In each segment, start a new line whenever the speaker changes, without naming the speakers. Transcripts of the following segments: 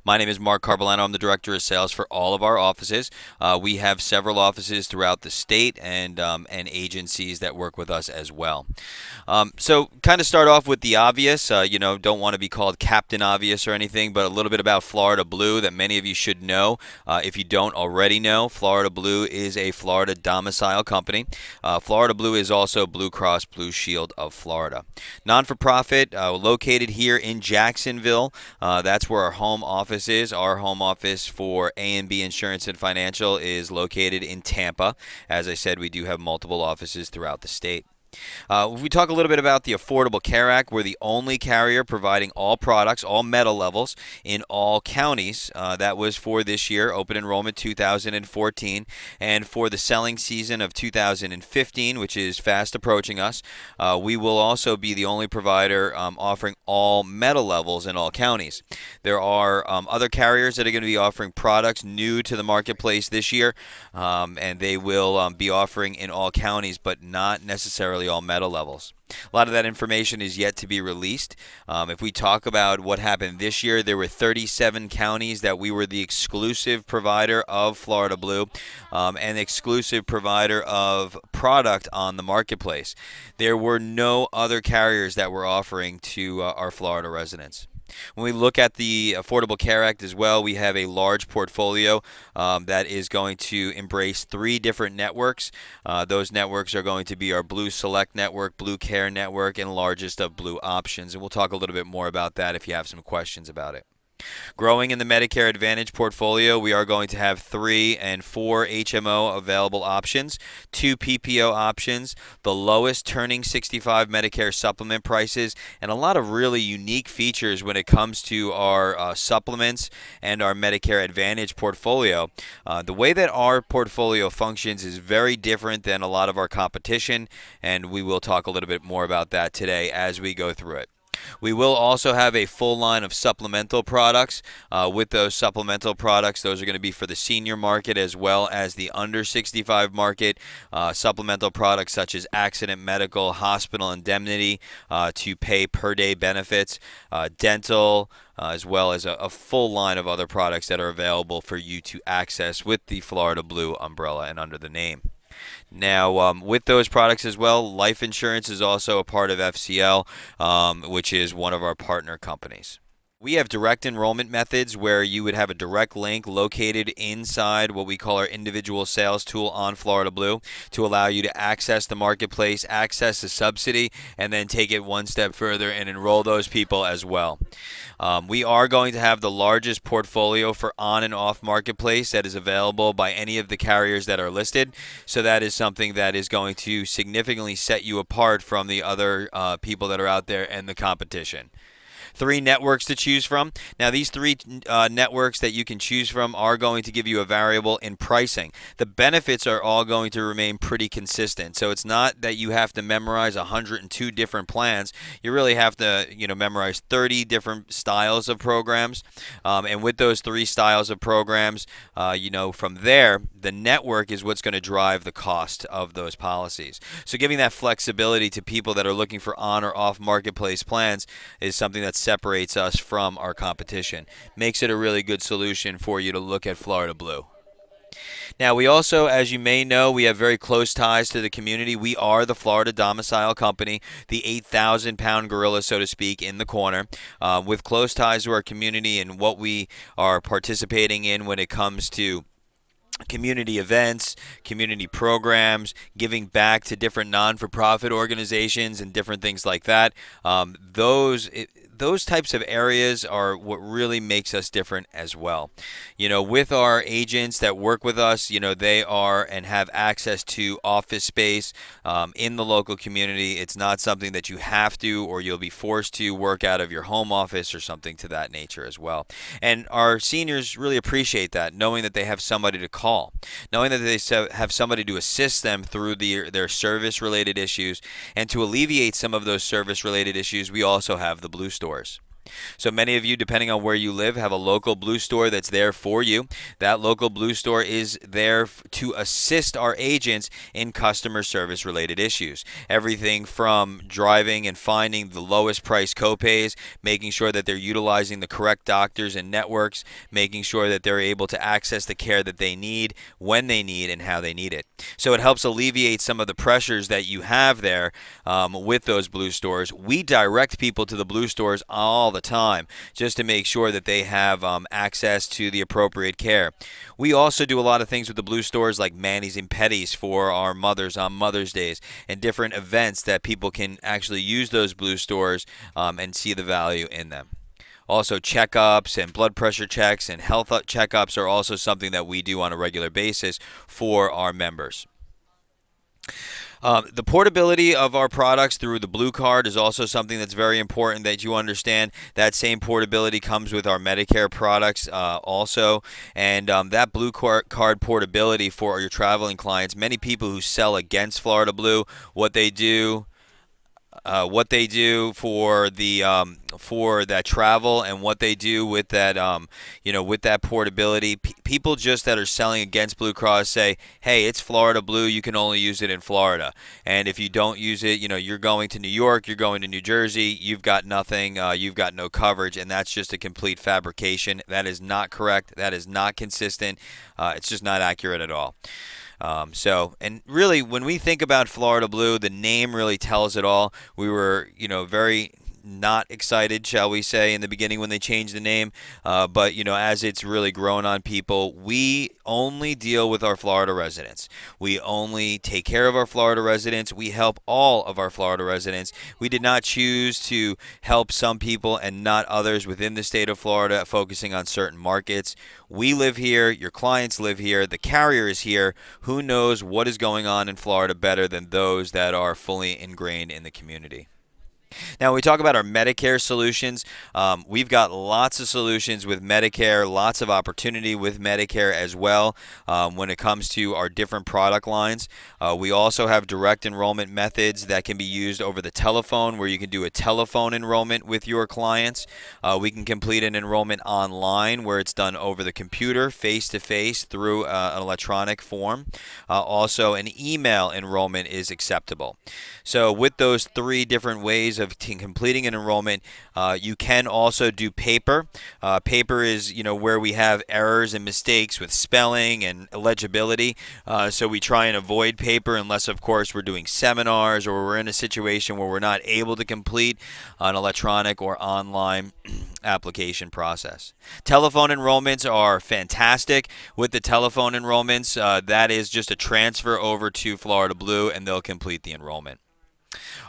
My name is Mark Carbillano. I'm the Director of Sales for all of our offices. We have several offices throughout the state and agencies that work with us as well. So kind of start off with the obvious. Don't want to be called Captain Obvious or anything, but a little bit about Florida Blue that many of you should know. If you don't already know, Florida Blue is a Florida domicile company. Florida Blue is also Blue Cross Blue Shield of Florida. Non-for-profit, located here in Jacksonville. That's where our home office is. Our home office for A&B Insurance and Financial is located in Tampa. As I said, we do have multiple offices throughout the state. If we talk a little bit about the Affordable Care Act, we're the only carrier providing all products, all metal levels, in all counties. That was for this year, open enrollment 2014, and for the selling season of 2015, which is fast approaching us. We will also be the only provider offering all metal levels in all counties. There are other carriers that are going to be offering products new to the marketplace this year, and they will be offering in all counties, but not necessarily all metal levels. A lot of that information is yet to be released. If we talk about what happened this year, there were 37 counties that we were the exclusive provider of Florida Blue and exclusive provider of product on the marketplace. There were no other carriers that were offering to our Florida residents. When we look at the Affordable Care Act as well, we have a large portfolio that is going to embrace 3 different networks. Those networks are going to be our Blue Select Network, Blue Care Network, and largest of Blue Options. And we'll talk a little bit more about that if you have some questions about it. Growing in the Medicare Advantage portfolio, we are going to have 3 and 4 HMO available options, 2 PPO options, the lowest turning 65 Medicare supplement prices, and a lot of really unique features when it comes to our supplements and our Medicare Advantage portfolio. The way that our portfolio functions is very different than a lot of our competition, and we will talk a little bit more about that today as we go through it. We will also have a full line of supplemental products. With those supplemental products, those are going to be for the senior market as well as the under 65 market. Supplemental products such as accident, medical, hospital indemnity to pay per day benefits, dental, as well as a full line of other products that are available for you to access with the Florida Blue umbrella and under the name. Now, with those products as well, life insurance is also a part of FCL, which is one of our partner companies. We have direct enrollment methods where you would have a direct link located inside what we call our individual sales tool on Florida Blue to allow you to access the marketplace, access the subsidy, and then take it one step further and enroll those people as well. We are going to have the largest portfolio for on and off marketplace that is available by any of the carriers that are listed. So that is something that is going to significantly set you apart from the other people that are out there and the competition. 3 networks to choose from. Now, these 3 networks that you can choose from are going to give you a variable in pricing. The benefits are all going to remain pretty consistent. So it's not that you have to memorize 102 different plans. You really have to, memorize 30 different styles of programs. And with those 3 styles of programs, from there, the network is what's going to drive the cost of those policies. So giving that flexibility to people that are looking for on or off marketplace plans is something that's separates us from our competition. Makes it a really good solution for you to look at Florida Blue. Now, we also, as you may know, we have very close ties to the community. We are the Florida domicile company, the 8,000-pound gorilla, so to speak, in the corner, with close ties to our community and what we are participating in when it comes to community events, community programs, giving back to different non-for-profit organizations and different things like that. Those types of areas are what really makes us different as well. With our agents that work with us, they are and have access to office space in the local community. It's not something that you have to or you'll be forced to work out of your home office or something to that nature as well. And our seniors really appreciate that, knowing that they have somebody to call, knowing that they have somebody to assist them through their service-related issues. And to alleviate some of those service-related issues, we also have the Blue Stores. So many of you, depending on where you live, have a local Blue store that's there for you. That local Blue store is there to assist our agents in customer service related issues. Everything from driving and finding the lowest price copays, making sure that they're utilizing the correct doctors and networks, making sure that they're able to access the care that they need, when they need, and how they need it. So it helps alleviate some of the pressures that you have there with those Blue stores. We direct people to the Blue stores all the time just to make sure that they have access to the appropriate care. We also do a lot of things with the Blue stores like manis and petties for our mothers on Mother's Days and different events that people can actually use those Blue stores and see the value in them. Also, checkups and blood pressure checks and health checkups are also something that we do on a regular basis for our members. The portability of our products through the Blue Card is also something that's very important that you understand. That same portability comes with our Medicare products also. And that Blue Card portability for your traveling clients, many people who sell against Florida Blue, what they do for that travel and what they do with that with that portability. People just that are selling against Blue Cross say, hey, it's Florida Blue, you can only use it in Florida, and if you don't use it, you're going to New York, you're going to New Jersey, you've got nothing, you've got no coverage, and that's just a complete fabrication. That is not correct. That is not consistent. It's just not accurate at all. And really, when we think about Florida Blue, the name really tells it all. We were, very not excited, shall we say, in the beginning when they changed the name. But, as it's really grown on people, we only deal with our Florida residents. We only take care of our Florida residents. We help all of our Florida residents. We did not choose to help some people and not others within the state of Florida, focusing on certain markets. We live here. Your clients live here. The carrier is here. Who knows what is going on in Florida better than those that are fully ingrained in the community? Now, when we talk about our Medicare solutions, we've got lots of solutions with Medicare, lots of opportunity with Medicare as well when it comes to our different product lines. We also have direct enrollment methods that can be used over the telephone, where you can do a telephone enrollment with your clients. We can complete an enrollment online, where it's done over the computer, face-to-face, through an electronic form. Also, an email enrollment is acceptable. So with those three different ways of completing an enrollment, you can also do paper. Paper is, where we have errors and mistakes with spelling and legibility. So we try and avoid paper unless, of course, we're doing seminars or we're in a situation where we're not able to complete an electronic or online application process. Telephone enrollments are fantastic. With the telephone enrollments, that is just a transfer over to Florida Blue and they'll complete the enrollment.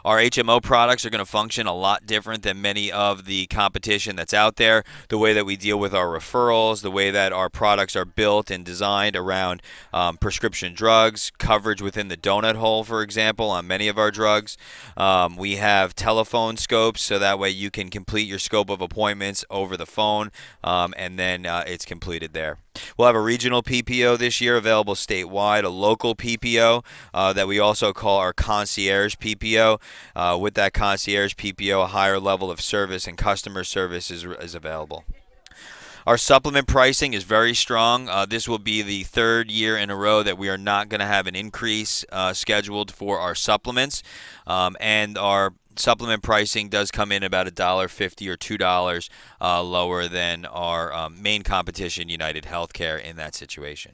Our HMO products are going to function a lot different than many of the competition that's out there. The way that we deal with our referrals, the way that our products are built and designed around prescription drugs, coverage within the donut hole, for example, on many of our drugs. We have telephone scopes, so that way you can complete your scope of appointments over the phone, and then it's completed there. We'll have a regional PPO this year available statewide, a local PPO that we also call our concierge PPO. With that concierge PPO, a higher level of service and customer service is available. Our supplement pricing is very strong. This will be the third year in a row that we are not going to have an increase scheduled for our supplements. And our supplement pricing does come in about $1.50 or $2 lower than our main competition, United Healthcare, in that situation.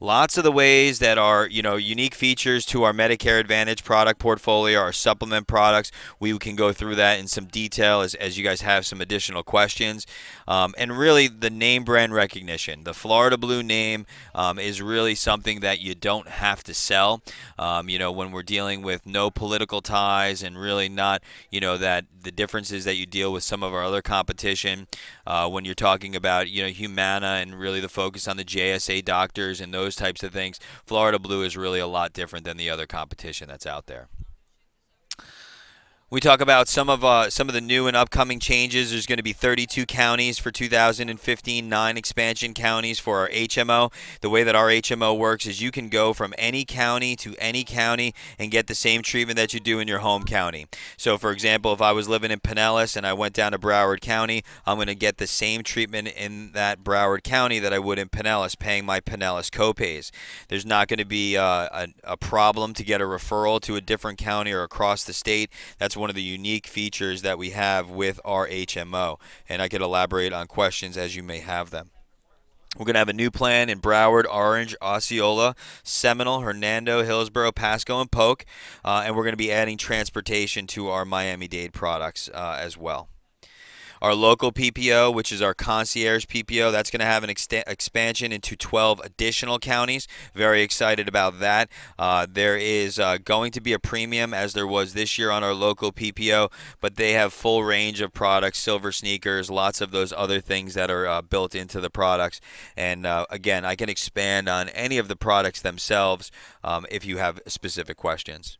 Lots of the ways that are, unique features to our Medicare Advantage product portfolio, our supplement products. We can go through that in some detail as you guys have some additional questions. And really, the name brand recognition. The Florida Blue name is really something that you don't have to sell. When we're dealing with no political ties and really not, that the differences that you deal with some of our other competition. When you're talking about, Humana and really the focus on the JSA doctors and those types of things, Florida Blue is really a lot different than the other competition that's out there. We talk about some of the new and upcoming changes. There's going to be 32 counties for 2015, 9 expansion counties for our HMO. The way that our HMO works is you can go from any county to any county and get the same treatment that you do in your home county. So, for example, if I was living in Pinellas and I went down to Broward County, I'm going to get the same treatment in that Broward County that I would in Pinellas, paying my Pinellas copays. There's not going to be a problem to get a referral to a different county or across the state. That's one of the unique features that we have with our HMO, and I could elaborate on questions as you may have them. We're going to have a new plan in Broward, Orange, Osceola, Seminole, Hernando, Hillsborough, Pasco, and Polk, and we're going to be adding transportation to our Miami-Dade products as well. Our local PPO, which is our concierge PPO, that's going to have an expansion into 12 additional counties. Very excited about that. There is going to be a premium, as there was this year on our local PPO, but they have full range of products, silver sneakers, lots of those other things that are built into the products. And again, I can expand on any of the products themselves if you have specific questions.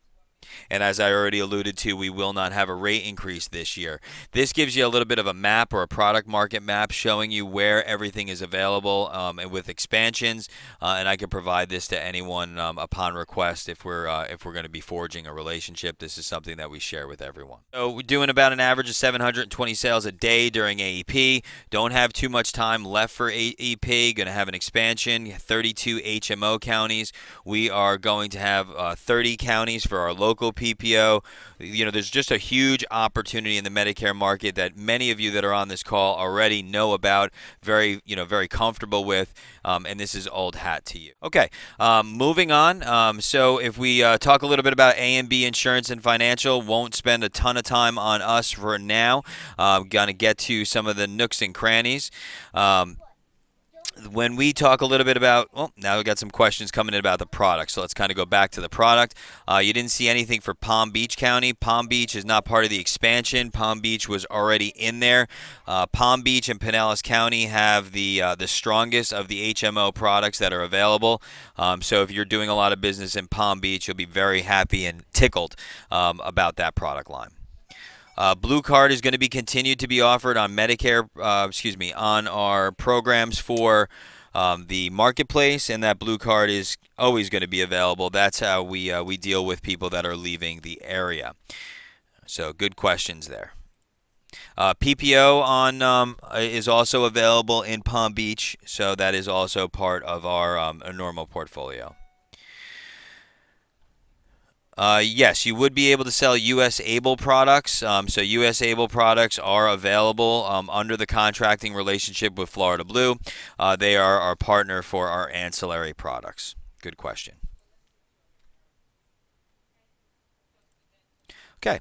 And as I already alluded to, we will not have a rate increase this year. This gives you a little bit of a map or a product market map showing you where everything is available and with expansions. And I can provide this to anyone upon request if we're going to be forging a relationship. This is something that we share with everyone. So we're doing about an average of 720 sales a day during AEP. Don't have too much time left for AEP. Going to have an expansion, 32 HMO counties. We are going to have 30 counties for our local PPO. There's just a huge opportunity in the Medicare market that many of you that are on this call already know about, very comfortable with, and this is old hat to you. Okay, moving on. So if we talk a little bit about A&B Insurance and Financial, won't spend a ton of time on us for now. Gonna get to some of the nooks and crannies. When we talk a little bit about, well, now we've got some questions coming in about the product, so let's kind of go back to the product. You didn't see anything for Palm Beach County. Palm Beach is not part of the expansion. Palm Beach was already in there. Palm Beach and Pinellas County have the strongest of the HMO products that are available. So if you're doing a lot of business in Palm Beach, you'll be very happy and tickled about that product line. Blue Card is going to be continued to be offered on Medicare, on our programs for the marketplace, and that Blue Card is always going to be available. That's how we deal with people that are leaving the area. So good questions there. PPO is also available in Palm Beach, so that is also part of our normal portfolio. Yes, you would be able to sell U.S. Able products. So U.S. Able products are available under the contracting relationship with Florida Blue. They are our partner for our ancillary products. Good question. Okay.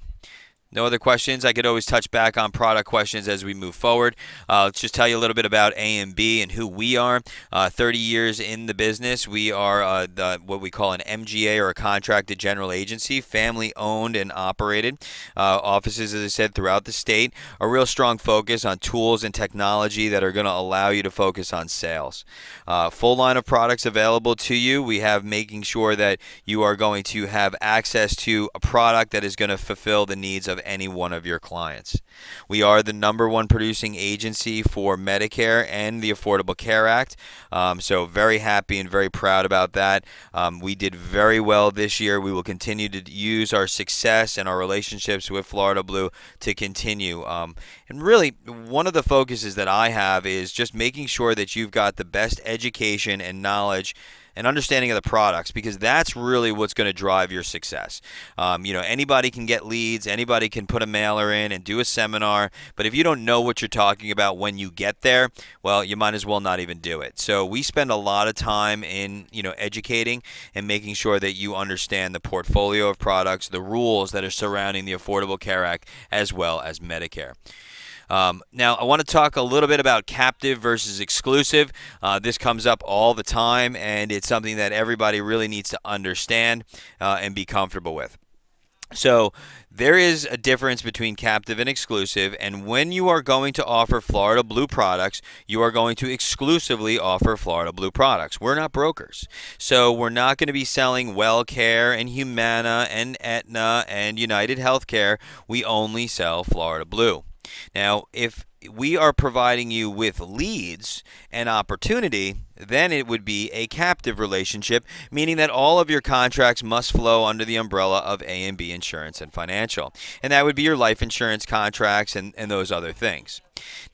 No other questions? I could always touch back on product questions as we move forward. Let's just tell you a little bit about A&B and who we are. 30 years in the business. We are what we call an MGA, or a contracted general agency, family owned and operated. Offices, as I said, throughout the state. A real strong focus on tools and technology that are going to allow you to focus on sales. Full line of products available to you. We have making sure that you are going to have access to a product that is going to fulfill the needs of any one of your clients. We are the #1 producing agency for Medicare and the Affordable Care Act. So very happy and very proud about that. We did very well this year. We will continue to use our success and our relationships with Florida Blue to continue. And really, one of the focuses that I have is just making sure that you've got the best education and knowledge and understanding of the products, because that's really what's going to drive your success. Anybody can get leads, anybody can put a mailer in and do a seminar, but if you don't know what you're talking about when you get there, well, you might as well not even do it. So we spend a lot of time in, educating and making sure that you understand the portfolio of products, the rules that are surrounding the Affordable Care Act, as well as Medicare. Now, I want to talk a little bit about captive versus exclusive. This comes up all the time, and it's something that everybody really needs to understand and be comfortable with. So there is a difference between captive and exclusive, and when you are going to offer Florida Blue products, you are going to exclusively offer Florida Blue products. We're not brokers. So we're not going to be selling WellCare and Humana and Aetna and United Healthcare. We only sell Florida Blue. Now, if we are providing you with leads and opportunity, then it would be a captive relationship, meaning that all of your contracts must flow under the umbrella of A&B Insurance and Financial. And that would be your life insurance contracts and those other things.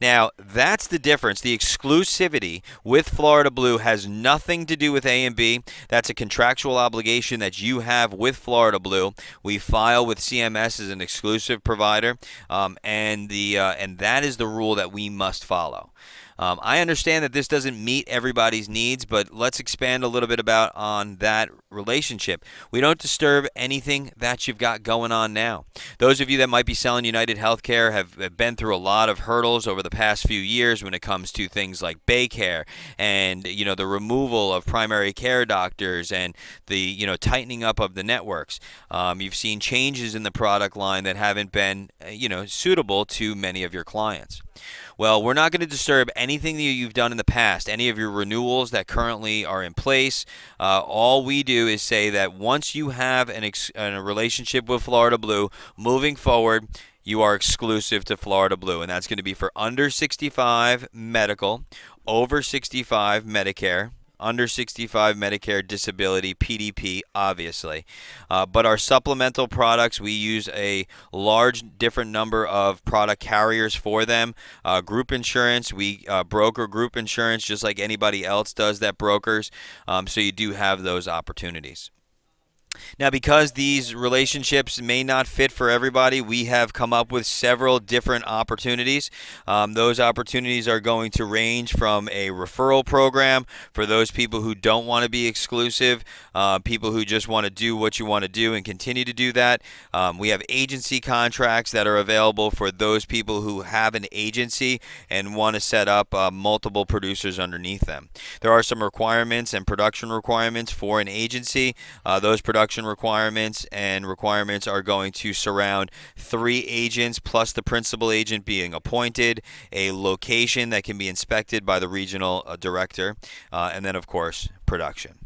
Now, that's the difference. The exclusivity with Florida Blue has nothing to do with A&B. That's a contractual obligation that you have with Florida Blue. We file with CMS as an exclusive provider, and that is the rule that we must follow. I understand that this doesn't meet everybody's needs, but let's expand a little bit about on that relationship. We don't disturb anything that you've got going on now. Those of you that might be selling United Healthcare have been through a lot of hurdles over the past few years when it comes to things like Baycare and the removal of primary care doctors and the tightening up of the networks. You've seen changes in the product line that haven't been suitable to many of your clients. Well, we're not going to disturb anything that you've done in the past, any of your renewals that currently are in place. All we do is say that once you have a relationship with Florida Blue, moving forward, you are exclusive to Florida Blue, and that's going to be for under 65 medical, over 65 Medicare, under 65 Medicare disability, PDP, obviously. But our supplemental products, we use a large different number of product carriers for them. Group insurance, we broker group insurance just like anybody else does that brokers. So you do have those opportunities. Now, because these relationships may not fit for everybody, we have come up with several different opportunities. Those opportunities are going to range from a referral program for those people who don't want to be exclusive, people who just want to do what you want to do and continue to do that. We have agency contracts that are available for those people who have an agency and want to set up multiple producers underneath them. There are some requirements and production requirements for an agency. Those production requirements are going to surround 3 agents plus the principal agent being appointed, a location that can be inspected by the regional director, and then, of course, production.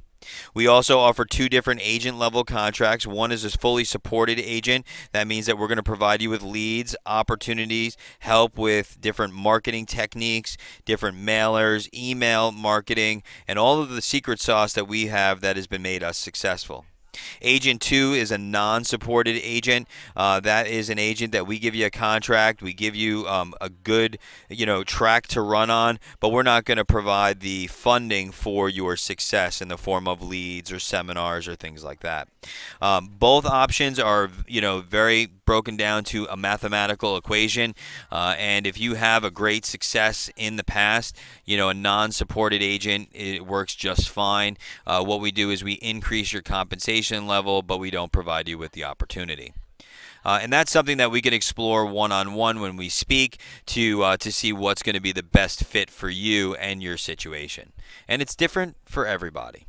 We also offer 2 different agent level contracts. One is a fully supported agent. That means that we're going to provide you with leads, opportunities, help with different marketing techniques, different mailers, email marketing, and all of the secret sauce that we have that has been made us successful. Agent 2 is a non-supported agent. That is an agent that we give you a contract. We give you a good, track to run on, but we're not going to provide the funding for your success in the form of leads or seminars or things like that. Both options are, very broken down to a mathematical equation, and if you have a great success in the past, a non-supported agent, it works just fine. What we do is we increase your compensation level, but we don't provide you with the opportunity. And that's something that we can explore one-on-one when we speak to see what's going to be the best fit for you and your situation. And it's different for everybody.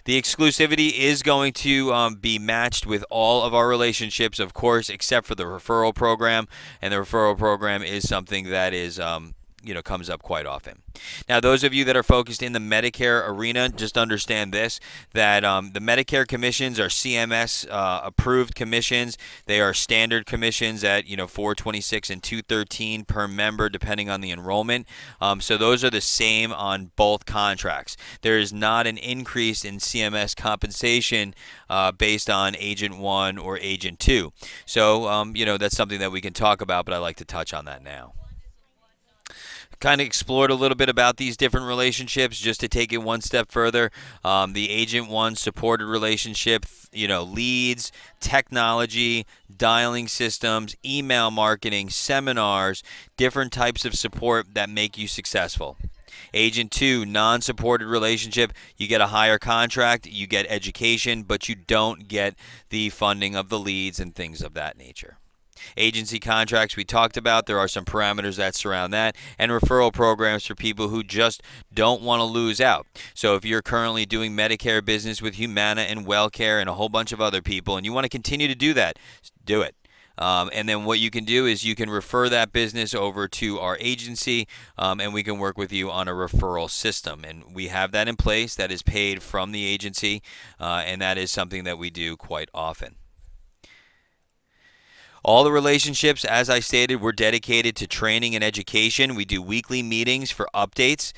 The exclusivity is going to be matched with all of our relationships, of course, except for the referral program. And the referral program is something that is comes up quite often. Now, those of you that are focused in the Medicare arena, just understand this, that the Medicare commissions are CMS approved commissions. They are standard commissions at $426 and $213 per member, depending on the enrollment. So those are the same on both contracts. There is not an increase in CMS compensation based on Agent 1 or Agent 2. So that's something that we can talk about, but I'd like to touch on that now. Kind of explored a little bit about these different relationships just to take it one step further. The Agent 1 supported relationship, leads, technology, dialing systems, email marketing, seminars, different types of support that make you successful. Agent 2, non-supported relationship, you get a higher contract, you get education, but you don't get the funding of the leads and things of that nature. Agency contracts we talked about, there are some parameters that surround that, and referral programs for people who just don't want to lose out. So if you're currently doing Medicare business with Humana and WellCare and a whole bunch of other people, and you want to continue to do that, do it. And then what you can do is you can refer that business over to our agency, and we can work with you on a referral system. And we have that in place that is paid from the agency, and that is something that we do quite often. All the relationships, as I stated, we're dedicated to training and education. We do weekly meetings for updates.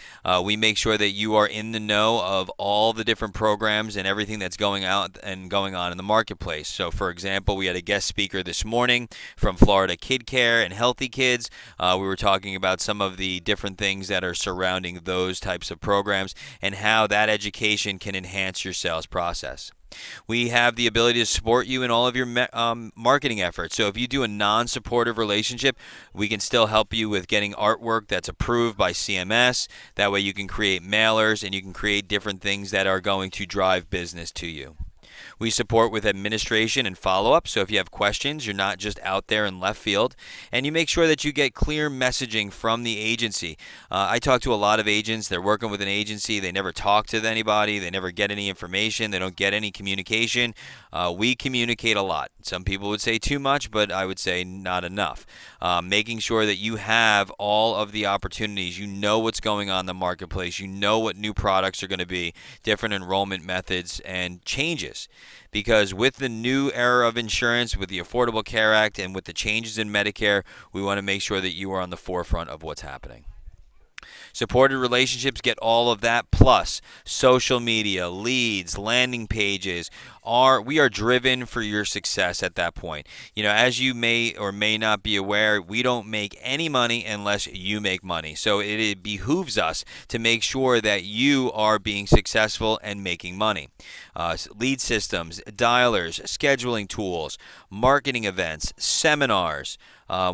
We make sure that you are in the know of all the different programs and everything that's going out and going on in the marketplace. So, for example, we had a guest speaker this morning from Florida Kid Care and Healthy Kids. We were talking about some of the different things that are surrounding those types of programs and how that education can enhance your sales process. We have the ability to support you in all of your marketing efforts. So if you do a non-supportive relationship, we can still help you with getting artwork that's approved by CMS. That way you can create mailers and you can create different things that are going to drive business to you. We support with administration and follow-up, so if you have questions, you're not just out there in left field, and you make sure that you get clear messaging from the agency. I talk to a lot of agents. They're working with an agency. They never talk to anybody. They never get any information. They don't get any communication. We communicate a lot. Some people would say too much, but I would say not enough. Making sure that you have all of the opportunities. You know what's going on in the marketplace. You know what new products are going to be, different enrollment methods, and changes. Because with the new era of insurance, with the Affordable Care Act, and with the changes in Medicare, we want to make sure that you are on the forefront of what's happening. Supported relationships get all of that, plus social media, leads, landing pages. We are driven for your success at that point. You know, as you may or may not be aware, we don't make any money unless you make money. So it behooves us to make sure that you are being successful and making money. Lead systems, dialers, scheduling tools, marketing events, seminars.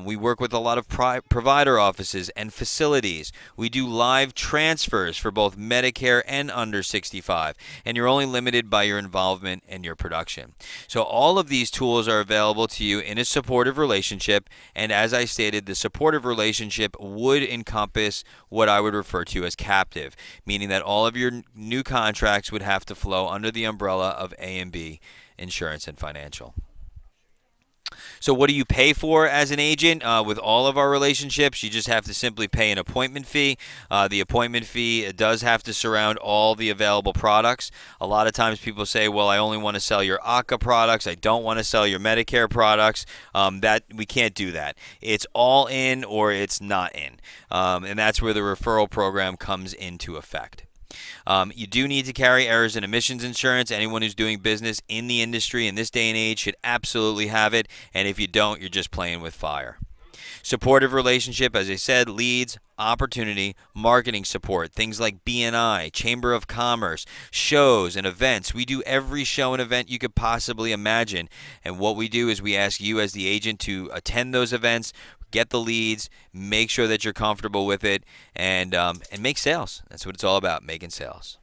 We work with a lot of provider offices and facilities. We do live transfers for both Medicare and under 65, and you're only limited by your involvement and your production. So all of these tools are available to you in a supportive relationship, and as I stated, the supportive relationship would encompass what I would refer to as captive, meaning that all of your new contracts would have to flow under the umbrella of A&B Insurance and Financial. So what do you pay for as an agent? With all of our relationships, you just have to simply pay an appointment fee. The appointment fee does have to surround all the available products. A lot of times people say, well, I only want to sell your ACA products. I don't want to sell your Medicare products. That we can't do that. It's all in or it's not in. And that's where the referral program comes into effect. You do need to carry errors and omissions insurance. Anyone who's doing business in the industry in this day and age should absolutely have it. And if you don't, you're just playing with fire. Supportive relationship, as I said, leads, opportunity, marketing support, things like BNI, Chamber of Commerce, shows and events. We do every show and event you could possibly imagine. And what we do is we ask you as the agent to attend those events, get the leads, make sure that you're comfortable with it, and make sales. That's what it's all about, making sales.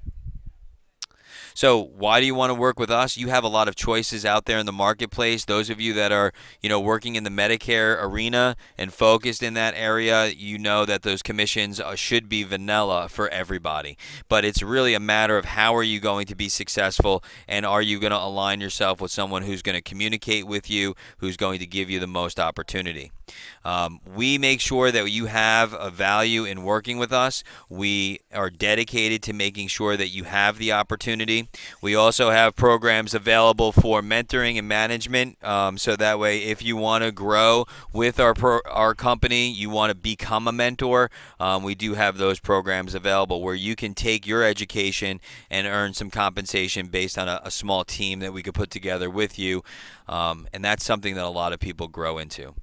So why do you want to work with us? You have a lot of choices out there in the marketplace. Those of you that are, working in the Medicare arena and focused in that area, you know that those commissions should be vanilla for everybody. But it's really a matter of how are you going to be successful, and are you going to align yourself with someone who's going to communicate with you, who's going to give you the most opportunity. We make sure that you have a value in working with us. We are dedicated to making sure that you have the opportunity. We also have programs available for mentoring and management, so that way if you want to grow with our company, you want to become a mentor, we do have those programs available where you can take your education and earn some compensation based on a small team that we could put together with you, and that's something that a lot of people grow into.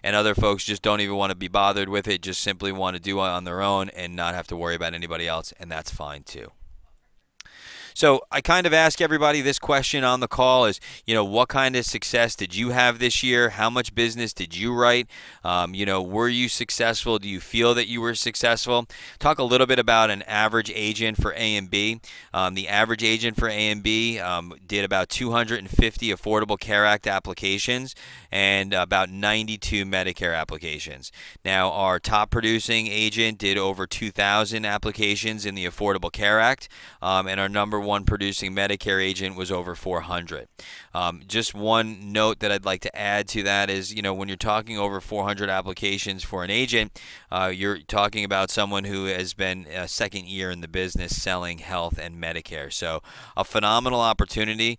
And other folks just don't even want to be bothered with it, just simply want to do it on their own and not have to worry about anybody else, and that's fine too. So I kind of ask everybody this question on the call is, what kind of success did you have this year? How much business did you write? Were you successful? Do you feel that you were successful? Talk a little bit about an average agent for A and B. The average agent for A and B did about 250 Affordable Care Act applications and about 92 Medicare applications. Now, our top producing agent did over 2,000 applications in the Affordable Care Act, and our number one producing Medicare agent was over 400. Just one note that I'd like to add to that is, when you're talking over 400 applications for an agent, you're talking about someone who has been a second year in the business selling health and Medicare. So a phenomenal opportunity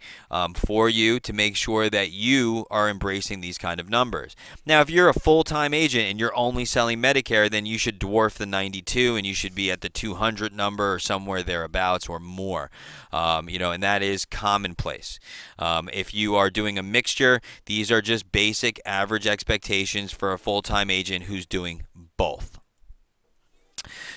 for you to make sure that you are embracing these kind of numbers. Now, if you're a full-time agent and you're only selling Medicare, then you should dwarf the 92 and you should be at the 200 number or somewhere thereabouts or more. And that is commonplace. If you are doing a mixture, these are just basic average expectations for a full-time agent who's doing both.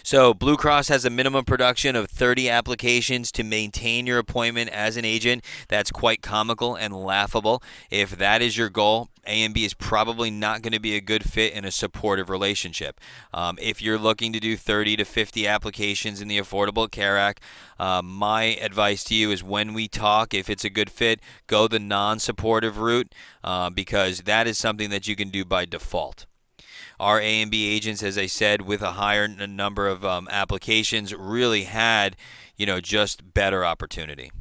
So Blue Cross has a minimum production of 30 applications to maintain your appointment as an agent. That's quite comical and laughable. If that is your goal, A&B is probably not going to be a good fit in a supportive relationship. If you're looking to do 30 to 50 applications in the Affordable Care Act, my advice to you is when we talk, if it's a good fit, go the non-supportive route because that is something that you can do by default. Our A and B agents, as I said, with a higher number of applications really had, just better opportunity.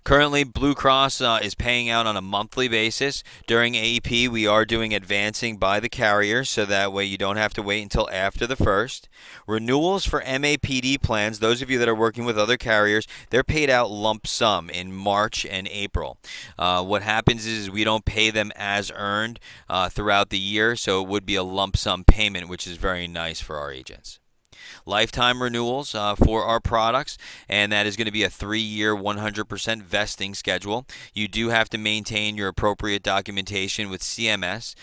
Currently, Blue Cross is paying out on a monthly basis. During AEP, we are doing advancing by the carrier, so that way you don't have to wait until after the 1st. Renewals for MAPD plans, those of you that are working with other carriers, they're paid out lump sum in March and April. What happens is we don't pay them as earned throughout the year, so it would be a lump sum payment, which is very nice for our agents. Lifetime renewals for our products, and that is going to be a 3-year 100% vesting schedule. You do have to maintain your appropriate documentation with CMS.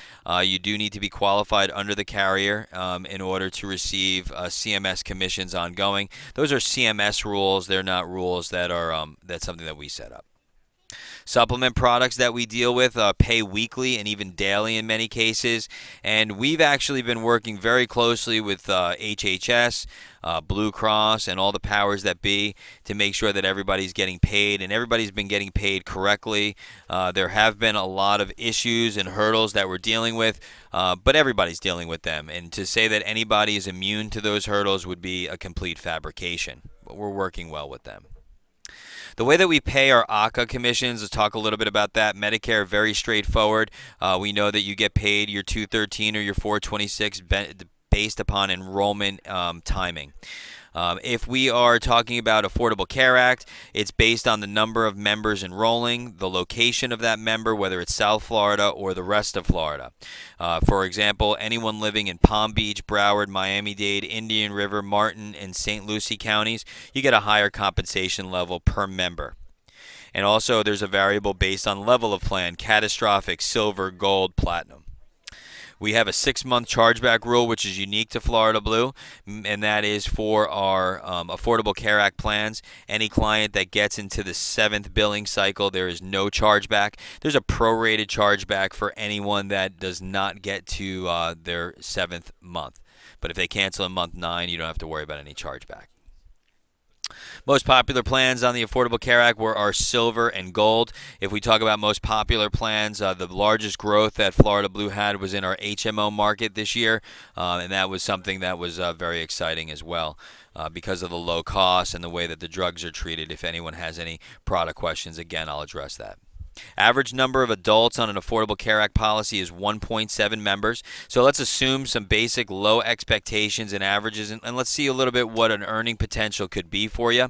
You do need to be qualified under the carrier in order to receive CMS commissions ongoing. Those are CMS rules. They're not rules that are that's something that we set up. Supplement products that we deal with pay weekly and even daily in many cases, and we've actually been working very closely with HHS, Blue Cross, and all the powers that be to make sure that everybody's getting paid, and everybody's been getting paid correctly. There have been a lot of issues and hurdles that we're dealing with, but everybody's dealing with them, and to say that anybody is immune to those hurdles would be a complete fabrication, but we're working well with them. The way that we pay our ACA commissions, let's talk a little bit about that. Medicare, very straightforward. We know that you get paid your 213 or your 426 based upon enrollment timing. If we are talking about Affordable Care Act, it's based on the number of members enrolling, the location of that member, whether it's South Florida or the rest of Florida. For example, anyone living in Palm Beach, Broward, Miami-Dade, Indian River, Martin, and St. Lucie counties, you get a higher compensation level per member. And also, there's a variable based on level of plan: catastrophic, silver, gold, platinum. We have a 6-month chargeback rule, which is unique to Florida Blue, and that is for our Affordable Care Act plans. Any client that gets into the 7th billing cycle, there is no chargeback. There's a prorated chargeback for anyone that does not get to their 7th month. But if they cancel in month 9, you don't have to worry about any chargeback. Most popular plans on the Affordable Care Act were our silver and gold. If we talk about most popular plans, the largest growth that Florida Blue had was in our HMO market this year, and that was something that was very exciting as well because of the low cost and the way that the drugs are treated. If anyone has any product questions, again, I'll address that. Average number of adults on an Affordable Care Act policy is 1.7 members. So let's assume some basic low expectations and averages, and let's see a little bit what an earning potential could be for you.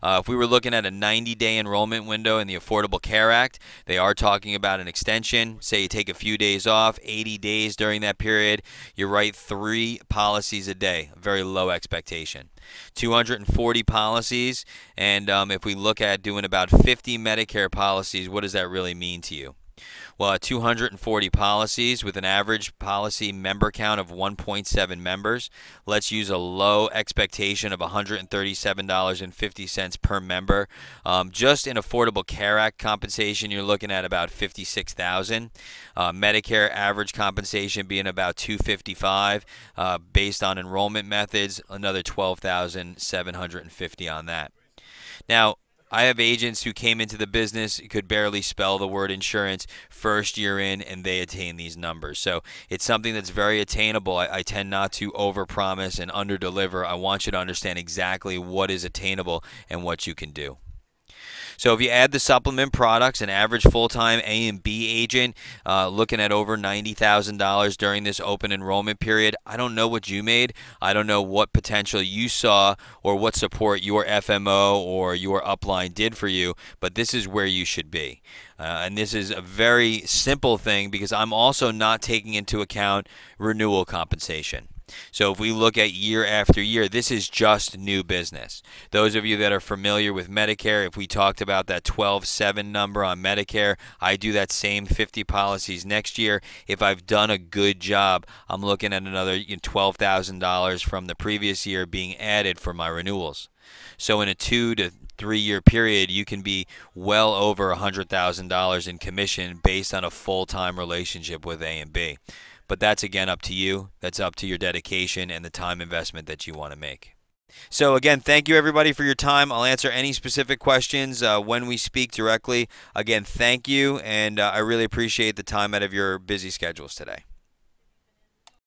If we were looking at a 90-day enrollment window in the Affordable Care Act, they are talking about an extension. Say you take a few days off, 80 days during that period, you write 3 policies a day. A very low expectation. 240 policies, and if we look at doing about 50 Medicare policies, what does that really mean to you? Well, 240 policies with an average policy member count of 1.7 members. Let's use a low expectation of $137.50 per member. Just in Affordable Care Act compensation, you're looking at about $56,000. Medicare average compensation being about $255. Based on enrollment methods, another $12,750 on that. Now, I have agents who came into the business, could barely spell the word insurance first year in, and they attain these numbers. So it's something that's very attainable. I tend not to overpromise and underdeliver. I want you to understand exactly what is attainable and what you can do. So if you add the supplement products, an average full-time A and B agent looking at over $90,000 during this open enrollment period, I don't know what you made. I don't know what potential you saw or what support your FMO or your upline did for you, but this is where you should be. And this is a very simple thing because I'm also not taking into account renewal compensation. So if we look at year after year, this is just new business. Those of you that are familiar with Medicare, if we talked about that 12.7 number on Medicare, I do that same 50 policies next year. If I've done a good job, I'm looking at another $12,000 from the previous year being added for my renewals. So in a 2 to 3 year period, you can be well over $100,000 in commission based on a full-time relationship with A and B. But that's, again, up to you. That's up to your dedication and the time investment that you want to make. So, again, thank you, everybody, for your time. I'll answer any specific questions when we speak directly. Again, thank you, and I really appreciate the time out of your busy schedules today.